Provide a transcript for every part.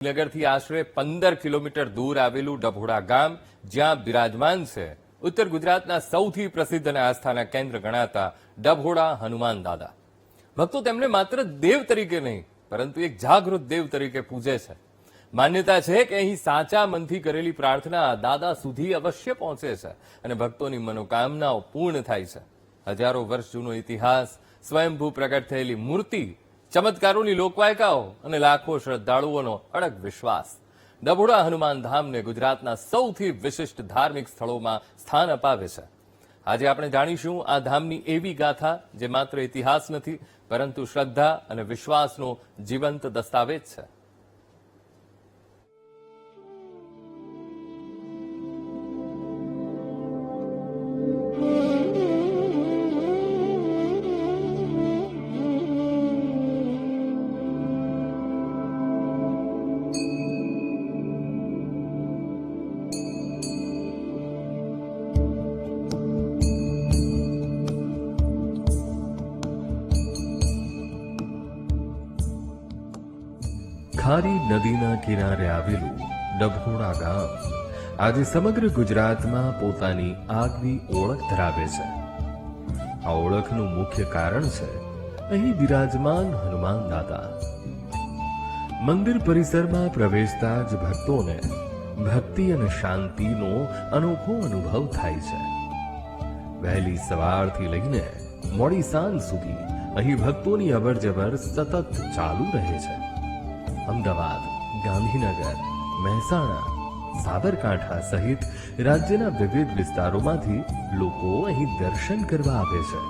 નગરથી આશરે 15 કિલોમીટર દૂર આવેલું ડભોડા ગામ જ્યાં બિરાજમાન છે ઉત્તર ગુજરાતના સૌથી પ્રસિદ્ધ અને આસ્થાના કેન્દ્ર ગણાતા ડભોડા હનુમાન દાદા. ભક્તો તેમને માત્ર દેવ તરીકે નહીં પરંતુ એક જાગૃત દેવ તરીકે પૂજે છે. માન્યતા છે કે અહીં સાચા મનથી કરેલી પ્રાર્થના દાદા સુધી અવશ્ય પહોંચે છે અને ભક્તોની મનોકામનાઓ પૂર્ણ થાય છે. હજારો વર્ષ જૂનો ઇતિહાસ, સ્વયંભૂ પ્રગટ થયેલી મૂર્તિ, ચમત્કારોની લોકવાયકાઓ અને લાખો શ્રદ્ધાળુઓનો અડગ વિશ્વાસ ડભોડા હનુમાન ધામને ગુજરાતના સૌથી વિશિષ્ટ ધાર્મિક સ્થળોમાં સ્થાન અપાવે છે. આજે આપણે જાણીશું આ ધામની એવી ગાથા જે માત્ર ઇતિહાસ નથી પરંતુ શ્રદ્ધા અને વિશ્વાસનો જીવંત દસ્તાવેજ છે. ખારી નદીના કિનારે આવેલું ડભોડા ગામ આજે સમગ્ર ગુજરાતમાં પોતાની આગવી ઓળખ ધરાવે છે. આ ઓળખનું મુખ્ય કારણ છે અહીં બિરાજમાન હનુમાન દાદા. મંદિર પરિસરમાં પ્રવેશતા જ ભક્તોને ભક્તિ અને શાંતિનો અનોખો અનુભવ થાય છે. વહેલી સવારથી લઈને મોડી સાંજ સુધી અહીં ભક્તોની અવરજવર સતત ચાલુ રહે છે. અમદાવાદ, ગાંધીનગર, મહેસાણા, સાબરકાંઠા સહિત રાજ્યના વિવિધ વિસ્તારોમાંથી લોકો અહીં દર્શન કરવા આવે છે.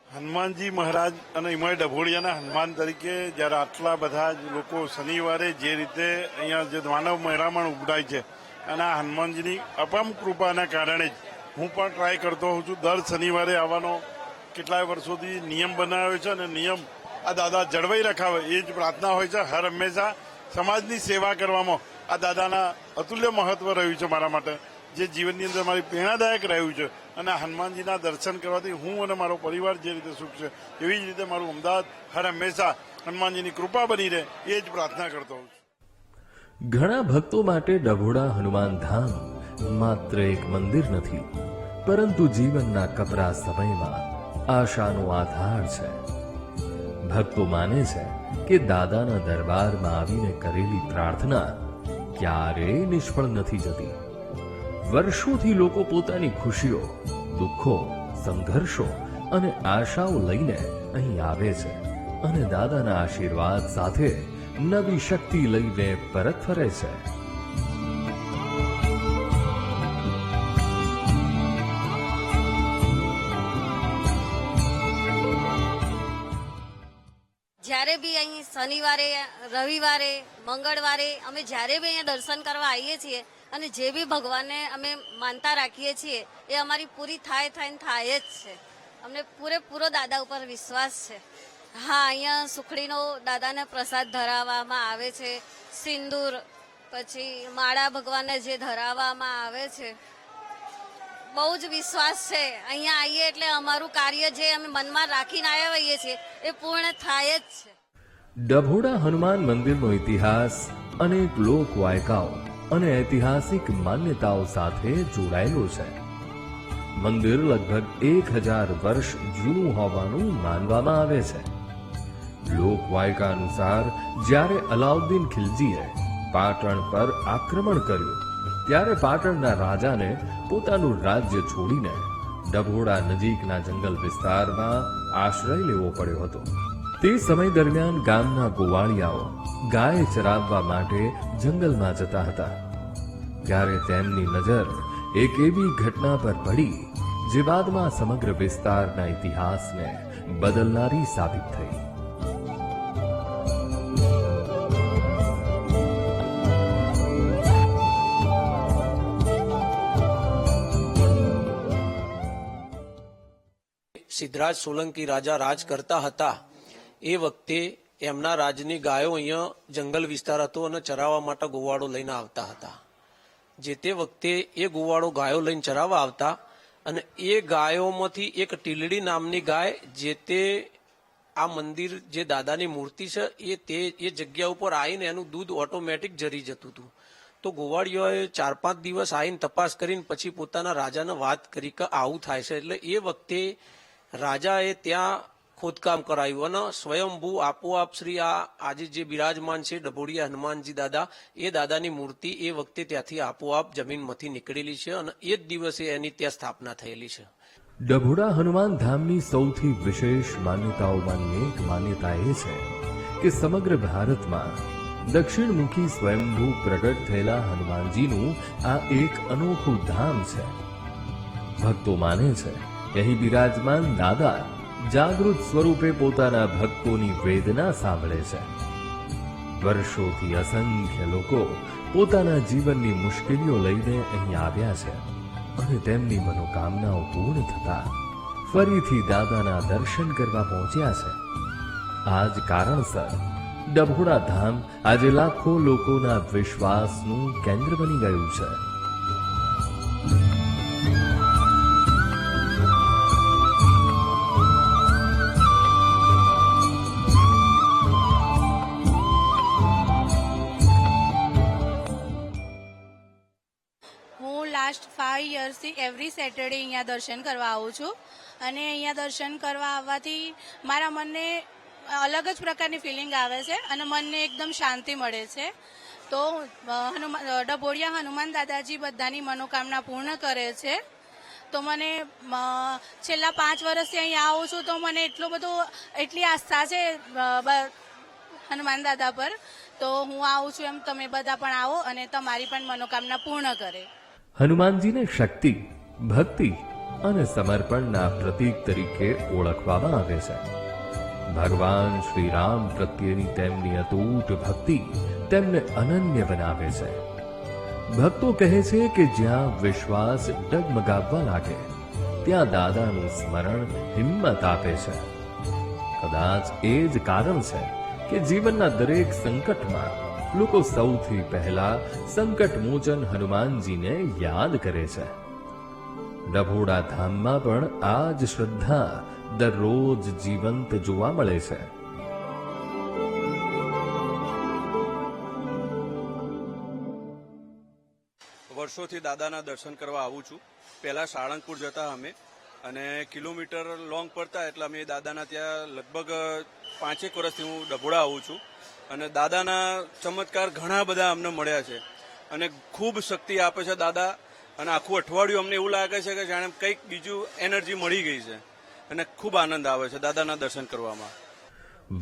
હનુમાનજી મહારાજ અને હિમાય ડભોડિયાના હનુમાન તરીકે જ્યારે આટલા બધા લોકો શનિવારે જે રીતે અહીંયા જે માનવ મહેરામણ ઉભરાય છે અને આ હનુમાનજીની અપાર કૃપાના કારણે જ હું પણ ટ્રાય કરતો હોઉં છું. દર શનિવારે આવવાનો કેટલાય વર્ષોથી નિયમ બનાવ્યો છે અને નિયમ આ દાદા જળવાઈ રખાવે એ જ પ્રાર્થના હોય છે. હર હંમેશા સમાજની સેવા કરવામાં આ દાદાના અતુલ્ય મહત્વ રહ્યું છે મારા માટે, જે જીવનની અંદર મારી પ્રેરણાદાયક રહ્યું છે. અને હનુમાનજીના દર્શન કરવાથી હું અને મારો પરિવાર જે રીતે સુખ છે એવી જ રીતે મારું અમદાવાદ હર હંમેશા હનુમાનજીની કૃપા બની રહે એ જ પ્રાર્થના કરતો હોઉં છું. ઘણા ભક્તો માટે ડભોડા હનુમાન ધામ માત્ર એક મંદિર નથી પરંતુ જીવનના કપરા સમયમાં આશાનો આધાર છે. ભક્તો માને છે કે દાદાના દરબારમાં આવીને કરેલી પ્રાર્થના ક્યારેય નિષ્ફળ નથી જતી. વર્ષોથી લોકો પોતાની ખુશીઓ, દુઃખો, સંઘર્ષો અને આશાઓ લઈને અહીં આવે છે અને દાદાના આશીર્વાદ સાથે નવી શક્તિ લઈને પરત ફરે છે. જ્યારે બી અહીં શનિવારે, રવિવારે, મંગળવારે અમે જ્યારે બી અહીંયા દર્શન કરવા આવીએ છીએ અને જે બી ભગવાનને અમે માનતા રાખીએ છીએ એ અમારી પૂરી થાય જ છે. અમને પૂરેપૂરો દાદા ઉપર વિશ્વાસ છે. હા, અહીંયા સુખડીનો દાદાને પ્રસાદ ધરાવવામાં આવે છે, સિંદૂર, પછી માળા ભગવાનને જે ધરાવવામાં આવે છે. બહુ જ વિશ્વાસ છે. અહીંયા આવીએ એટલે અમારું કાર્ય જે અમે મનમાં રાખીને આવ્યા હોઈએ છીએ એ પૂર્ણ થાય જ છે. ડભોડા હનુમાન મંદિરનો ઇતિહાસ અનેક લોકવાયકાઓ અને ઐતિહાસિક માન્યતાઓ સાથે જોડાયેલો છે. મંદિર લગભગ 1000 વર્ષ જૂનું હોવાનું માનવામાં આવે છે. લોકવાયકા અનુસાર જ્યારે અલાઉદ્દીન ખિલજીએ પાટણ પર આક્રમણ કર્યું ત્યારે પાટણના રાજાને પોતાનું રાજ્ય છોડીને ડભોડા નજીકના જંગલ વિસ્તારમાં આશ્રય લેવો પડ્યો હતો. તે સમય દરમિયાન ગામના ગોવાળિયાઓ ગાય ચરાવવા માટે જંગલમાં જતા હતા. ત્યારે તેમની નજર એક એવી ઘટના પર પડી જે બાદમાં સમગ્ર વિસ્તારના ઇતિહાસને બદલનારી સાબિત થઈ. સિદ્ધરાજ સોલંકી રાજા રાજ કરતા હતા એ વખતે એમના રાજની ગાયો અહીંયા જંગલ વિસ્તાર હતો અને ચરાવવા માટે ગોવાળો લઈને આવતા હતા. જે તે વખતે એ ગોવાળો ગાયો લઈને ચરાવવા આવતા અને એ ગાયોમાંથી એક ટીલડી નામની ગાય જે તે આ મંદિર જે દાદાની મૂર્તિ છે એ જગ્યા ઉપર આવીને એનું દૂધ ઓટોમેટિક જરી જતું હતું. તો ગોવાળીઓએ 4-5 દિવસ આવીને તપાસ કરીને પછી પોતાના રાજાને વાત કરી કે આવું થાય છે. એટલે એ વખતે રાજાએ ત્યાં ખોદકામ કરાયું અને સ્વયંભૂ આપોઆપ શ્રી આજે જે બિરાજમાન છે ડભોડિયા હનુમાનજી દાદા, એ દાદાની મૂર્તિ એ વખતે ત્યાંથી આપોઆપ જમીનમાંથી નીકળેલી છે અને એ જ દિવસે એની ત્યાં સ્થાપના થયેલી છે. ડભોડા હનુમાન ધામની સૌથી વિશેષ માન્યતાઓમાંની એક માન્યતા એ છે કે સમગ્ર ભારતમાં દક્ષિણમુખી સ્વયંભૂ પ્રગટ થયેલા હનુમાનજીનું આ એક અનોખું ધામ છે. ભક્તો માને છે કે અહીં બિરાજમાન દાદા જાગૃત સ્વરૂપે પોતાના ભક્તોની વેદના સાંભળે છે. વર્ષોથી અસંખ્ય લોકો પોતાના જીવનની મુશ્કેલીઓ લઈને અહીં આવ્યા છે અને તેમની મનોકામનાઓ પૂર્ણ થતા ફરીથી દાદાના દર્શન કરવા પહોંચ્યા છે. આ જ કારણસર ડભોડા ધામ આજે લાખો લોકોના વિશ્વાસનું કેન્દ્ર બની ગયું છે. લાસ્ટ 5 યર્સથી એવરી સેટરડે અહીંયા દર્શન કરવા આવું છું અને અહીંયા દર્શન કરવા આવવાથી મારા મનને અલગ જ પ્રકારની ફિલિંગ આવે છે અને મનને એકદમ શાંતિ મળે છે. તો ડભોડિયા હનુમાન દાદાજી બધાની મનોકામના પૂર્ણ કરે છે. તો મને છેલ્લા 5 વર્ષથી અહીંયા આવું છું તો મને એટલી આસ્થા છે હનુમાન દાદા પર. તો હું આવું છું એમ તમે બધા પણ આવો અને તમારી પણ મનોકામના પૂર્ણ કરે. હનુમાનજીને શક્તિ, ભક્તિ અને સમર્પણના પ્રતીક તરીકે ઓળખવામાં આવે છે. ભગવાન શ્રી રામ પ્રત્યેની તેમની અતૂટ ભક્તિ તેમને અનન્ય બનાવે છે. ભક્તો કહે છે કે જ્યાં વિશ્વાસ ડગમગાવવા લાગે ત્યાં દાદાનું સ્મરણ હિંમત આપે છે. કદાચ એ જ કારણ છે કે જીવનના દરેક સંકટમાં લોકો સૌથી પહેલા સંકટ મોચન હનુમાનજીને યાદ કરે છે. ડભોડા ધામમાં પણ આ જ શ્રદ્ધા દરરોજ જીવંત જોવા મળે છે. વર્ષોથી દાદાના દર્શન કરવા આવું છું. પહેલા સાળંગપુર જતા અમે અને કિલોમીટર લોંગ પડતા એટલે અમે દાદાના ત્યાં લગભગ 5 વર્ષથી હું ડભોડા આવું છું અને દાદાના ચમત્કાર ઘણા બધા અમને મળ્યા છે અને ખૂબ શક્તિ આપે છે દાદા. અને આખું અઠવાડિયું અમને એવું લાગે છે કે જાણે કંઈક બીજું એનર્જી મળી ગઈ છે અને ખૂબ આનંદ આવે છે દાદાના દર્શન કરવામાં.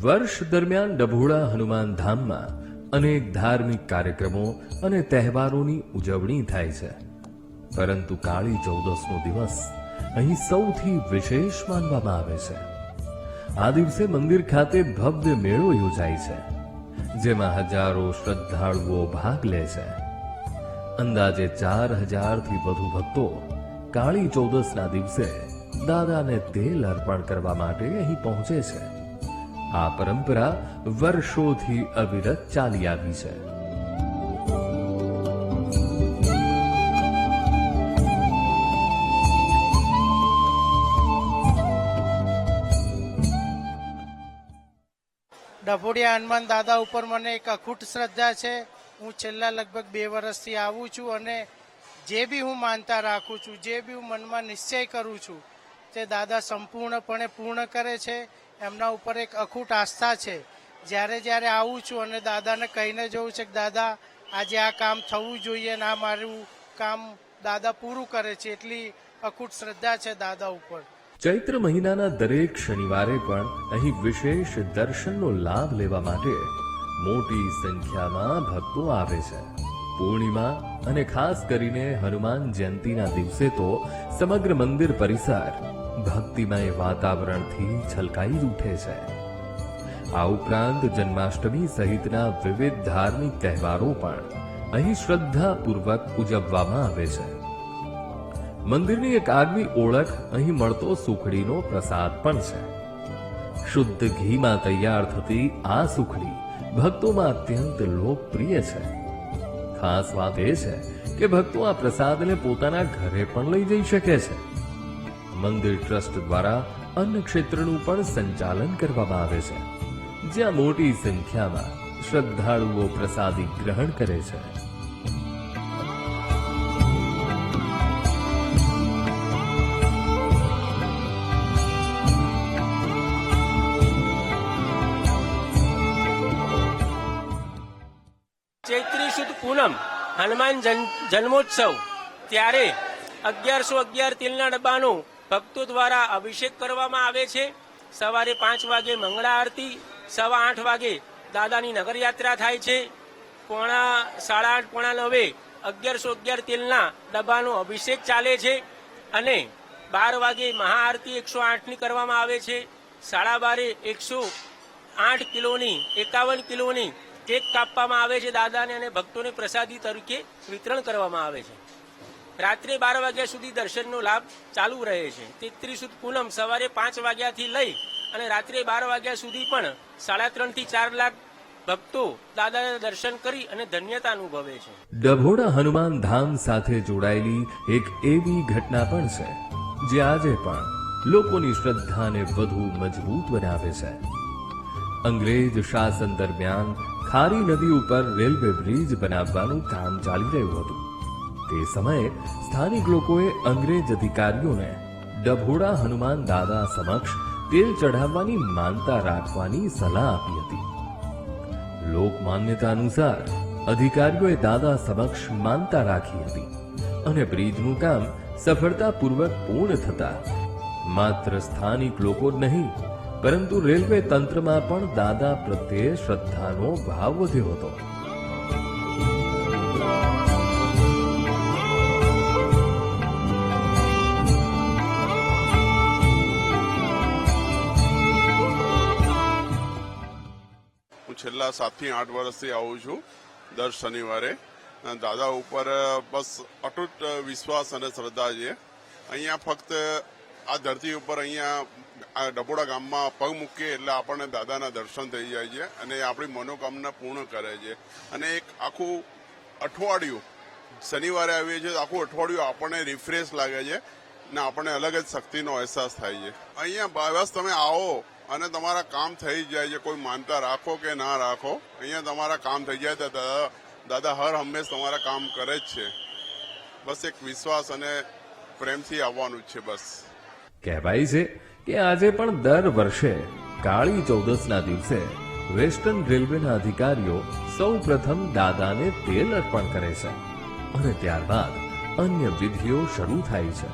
વર્ષ દરમિયાન ડભોડા હનુમાન ધામમાં અનેક ધાર્મિક કાર્યક્રમો અને તહેવારોની ઉજવણી થાય છે, પરંતુ કાળી ચૌદસનો દિવસ અહીં સૌથી વિશેષ માનવામાં આવે છે. આ દિવસે મંદિર ખાતે ભવ્ય મેળો યોજાય છે, જેમાં હજારો શ્રદ્ધાળુઓ ભાગ લે છે. અંદાજે 4000થી વધુ ભક્તો કાળી ચૌદસના દિવસે દાદાને તેલ અર્પણ કરવા માટે અહીં પહોંચે છે. આ પરંપરા વર્ષોથી અવિરત ચાલી આવી છે. ડભોડિયા હનુમાન દાદા ઉપર મને એક અખૂટ શ્રદ્ધા છે. હું છેલ્લા લગભગ 2 વર્ષથી આવું છું અને જે બી હું માનતા રાખું છું, જે બી હું મનમાં નિશ્ચય કરું છું તે દાદા સંપૂર્ણપણે પૂર્ણ કરે છે. એમના ઉપર એક અખૂટ આસ્થા છે. જ્યારે આવું છું અને દાદાને કહીને જવું છે કે દાદા આજે આ કામ થવું જોઈએ અને આ મારું કામ દાદા પૂરું કરે છે. એટલી અખૂટ શ્રદ્ધા છે દાદા ઉપર. ચૈત્ર મહિનાના દરેક શનિવારે પણ અહીં વિશેષ દર્શનનો લાભ લેવા માટે મોટી સંખ્યામાં ભક્તો આવે છે. પૂર્ણિમા અને ખાસ કરીને હનુમાન જયંતીના દિવસે તો સમગ્ર મંદિર પરિસર ભક્તિમય વાતાવરણથી છલકાઈ ઉઠે છે. આ ઉપરાંત જન્માષ્ટમી સહિતના વિવિધ ધાર્મિક તહેવારો પણ અહીં શ્રદ્ધાપૂર્વક ઉજવવામાં આવે છે. મંદિરની એક આગવી ઓળખ અહીં મળતો સુખડીનો પ્રસાદ પણ છે. શુદ્ધ ઘીમાં તૈયાર થતી આ સુખડી ભક્તોમાં અત્યંત લોકપ્રિય છે. ખાસ વાત એ છે કે ભક્તો આ પ્રસાદને પોતાના ઘરે પણ લઈ જઈ શકે છે. મંદિર ટ્રસ્ટ દ્વારા અન્ન ક્ષેત્રનું પણ સંચાલન કરવામાં આવે છે, જ્યાં મોટી સંખ્યામાં શ્રદ્ધાળુઓ પ્રસાદી ગ્રહણ કરે છે. ચૈત્રી સુદ પૂનમ હનુમાન જન્મોત્સવ ત્યારે 1111 તેલના ડબ્બાનું ભક્તો દ્વારા અભિષેક કરવામાં આવે છે. સવારે 5 વાગે મંગળા આરતી, 8:15 વાગે દાદાની નગરયાત્રા થાય છે. 8:30 પોણા 9 1111 તેલના ડબ્બાનો અભિષેક ચાલે છે અને 12 વાગે મહાઆરતી 108ની કરવામાં આવે છે. 12:30 108 કિલોની 51 કિલોની કેક કાપવામાં આવે છે દાદાને અને ભક્તોને પ્રસાદી તરીકે વિતરણ કરવામાં આવે છે. રાત્રે 12 વાગ્યા સુધી દર્શનનો લાભ ચાલુ રહે છે. ચૈત્રી સુદ પૂનમ સવારે 5 વાગ્યાથી લઈ અને રાત્રે 12 વાગ્યા સુધી પણ 3.5 થી 4 લાખ ભક્તો દાદાના દર્શન કરી અને ધન્યતા અનુભવે છે. ડભોડા હનુમાન ધામ સાથે જોડાયેલી એક એવી ઘટના પણ છે જે આજે પણ લોકોની શ્રદ્ધાને વધુ મજબૂત બનાવે છે. અંગ્રેજ શાસન દરમિયાન ખારી નદી ઉપર રેલવે બ્રિજ બનાવવાનું કામ ચાલી રહ્યું હતું. તે સમયે સ્થાનિક લોકોએ અંગ્રેજ અધિકારીઓને ડભોડા હનુમાન દાદા સમક્ષ તેલ ચઢાવવાની માનતા રાખવાની સલાહ આપી હતી. લોકમાન્યતા અનુસાર અધિકારીઓએ દાદા સમક્ષ માનતા રાખી હતી અને બ્રિજનું કામ સફળતાપૂર્વક પૂર્ણ થતા માત્ર સ્થાનિક લોકો જ નહીં પરંતુ રેલવે તંત્રમાં પણ દાદા પ્રત્યે શ્રદ્ધાનો ભાવ વધ્યો હતો. હું છેલ્લા 7 થી 8 વર્ષથી આવું છું દર શનિવારે. દાદા ઉપર બસ અતૂટ વિશ્વાસ અને શ્રદ્ધા છે. અહીંયા ફક્ત આ ધરતી ઉપર અહીંયા આ ડભોડા ગામમાં પગ મૂકીએ એટલે આપણને દાદાના દર્શન થઈ જાય છે અને આપણી મનોકામના પૂર્ણ કરે છે. અને એક આખું અઠવાડિયું શનિવારે આવીએ છીએ, આખું અઠવાડિયું આપણને રિફ્રેશ લાગે છે ને આપણને અલગ જ શક્તિનો અહેસાસ થાય છે. અહીંયા બસ તમે આવો અને તમારા કામ થઈ જાય છે. કોઈ માનતા રાખો કે ના રાખો, અહીંયા તમારા કામ થઈ જાય તો દાદા હર હંમેશ તમારા કામ કરે જ છે. બસ એક વિશ્વાસ અને પ્રેમથી આવવાનું જ છે. બસ કહેવાય છે કે આજે પણ દર વર્ષે કાળી ચૌદસના દિવસે વેસ્ટર્ન રેલવેના અધિકારીઓ સૌ પ્રથમ દાદાને તેલ અર્પણ કરે છે અને ત્યારબાદ અન્ય વિધિઓ શરૂ થાય છે.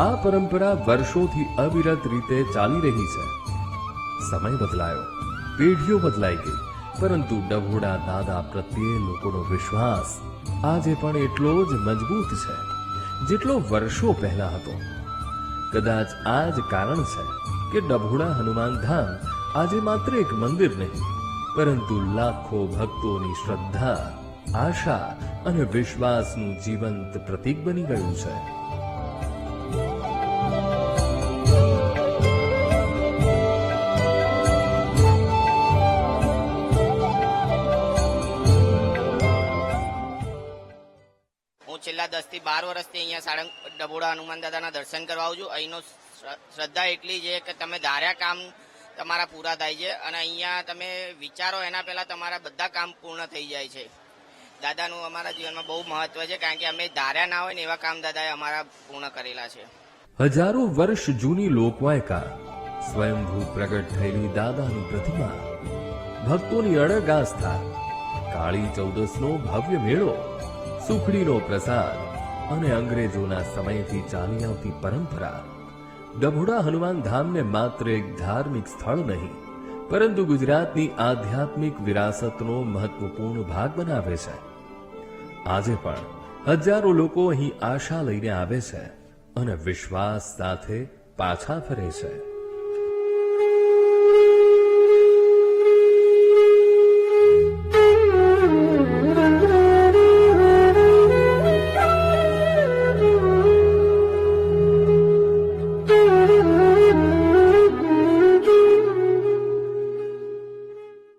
આ પરંપરા વર્ષોથી અવિરત રીતે ચાલી રહી છે. સમય બદલાયો, પેઢીઓ બદલાઈ ગઈ, પરંતુ ડભોડા દાદા પ્રત્યે લોકોનો વિશ્વાસ આજે પણ એટલો જ મજબૂત છે જેટલો વર્ષો પહેલા હતો. કદાચ આ જ કારણ છે કે ડભોડા હનુમાન ધામ આજે માત્ર એક મંદિર નહીં પરંતુ લાખો ભક્તોની શ્રદ્ધા, આશા અને વિશ્વાસનું જીવંત પ્રતીક બની ગયું છે. છેલ્લા 10 થી 12 વર્ષથી અહીંયા સાળંગ ડભોડા હનુમાન દાદાના દર્શન કરવા આવું છું. અહીંનો શ્રદ્ધા એટલી છે કે તમે ધાર્યા કામ તમારા પૂરા થાય છે અને અહીંયા તમે વિચારો એના પહેલા તમારા બધા કામ પૂર્ણ થઈ જાય છે. દાદાનું અમારા જીવનમાં બહુ મહત્વ છે કારણ કે અમે ધાર્યા ના હોય ને એવા કામ દાદાએ અમારા પૂર્ણ કરેલા છે. હજારો વર્ષ જૂની લોકવાયકા, સ્વયંભૂ પ્રગટ થયેલી દાદાની પ્રતિમા, ભક્તોની અડગ આસ્થા, કાળી ચૌદસનો ભવ્ય મેળો, સુખડીનો પ્રસાદ અને અંગ્રેજોના સમયથી ચાલી આવતી પરંપરા ડભોડા હનુમાન ધામને માત્ર એક ધાર્મિક સ્થળ નહીં પરંતુ ગુજરાતની આધ્યાત્મિક વિરાસતનો મહત્વપૂર્ણ ભાગ બનાવે છે. આજે પણ હજારો લોકો અહીં આશા લઈને આવે છે અને વિશ્વાસ સાથે પાછા ફરે છે.